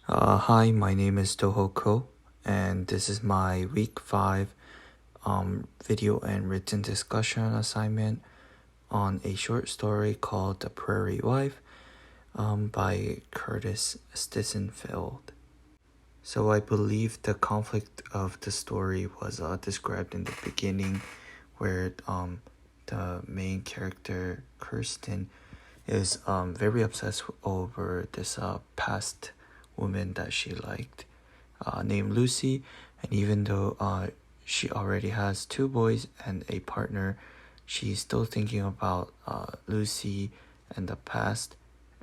Hi, my name is Doho, and this is my week 5 video and written discussion assignment on a short story called The Prairie Wife by Curtis Stissenfeld. So I believe the conflict of the story was described in the beginning, where the main character, Kirsten, is very obsessed over this past woman that she liked, named Lucy. And even though she already has 2 boys and a partner, she's still thinking about Lucy and the past.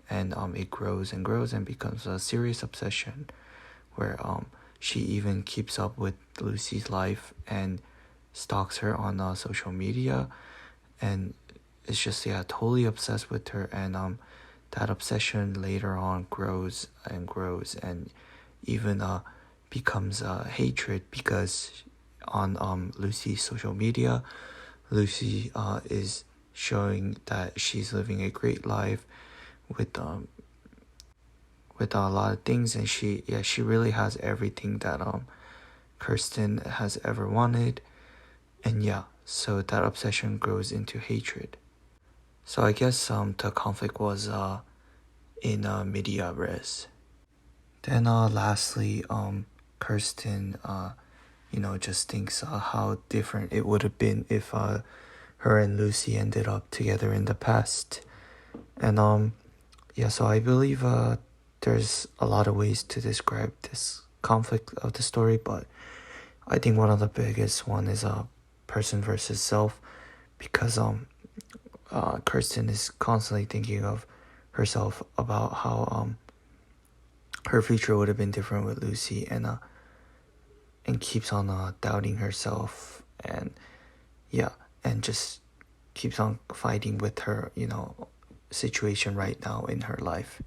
And it grows and grows and becomes a serious obsession, where she even keeps up with Lucy's life and stalks her on social media, and is just totally obsessed with her. And that obsession later on grows and grows, and even becomes hatred, because on Lucy's social media, Lucy is showing that she's living a great life with a lot of things, and she really has everything that Kirsten has ever wanted. And so that obsession grows into hatred. So I guess the conflict was in media res. Then lastly, Kirsten just thinks how different it would have been if her and Lucy ended up together in the past. And so I believe there's a lot of ways to describe this conflict of the story, but I think one of the biggest one is person versus self, because Kirsten is constantly thinking of herself about how her future would have been different with Lucy, and keeps on doubting herself, and just keeps on fighting with her situation right now in her life.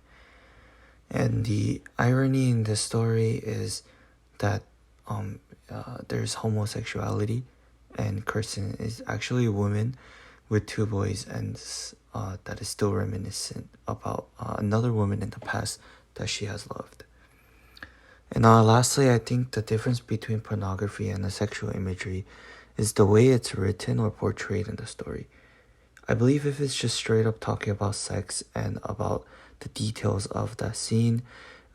And the irony in this story is that there's homosexuality, and Kirsten is actually a woman with 2 boys, and that is still reminiscent about another woman in the past that she has loved. And lastly, I think the difference between pornography and the sexual imagery is the way it's written or portrayed in the story. I believe if it's just straight up talking about sex and about the details of that scene,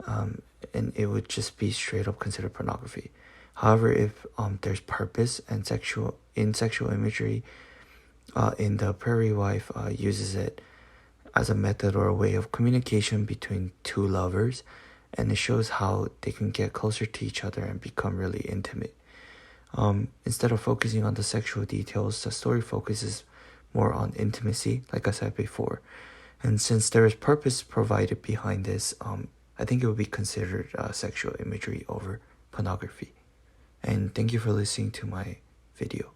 and it would just be straight up considered pornography. However, if there's purpose and sexual imagery, in The Prairie Wife uses it as a method or a way of communication between 2 lovers, and it shows how they can get closer to each other and become really intimate. Instead of focusing on the sexual details, the story focuses more on intimacy, like I said before. And since there is purpose provided behind this, I think it would be considered sexual imagery over pornography. And thank you for listening to my video.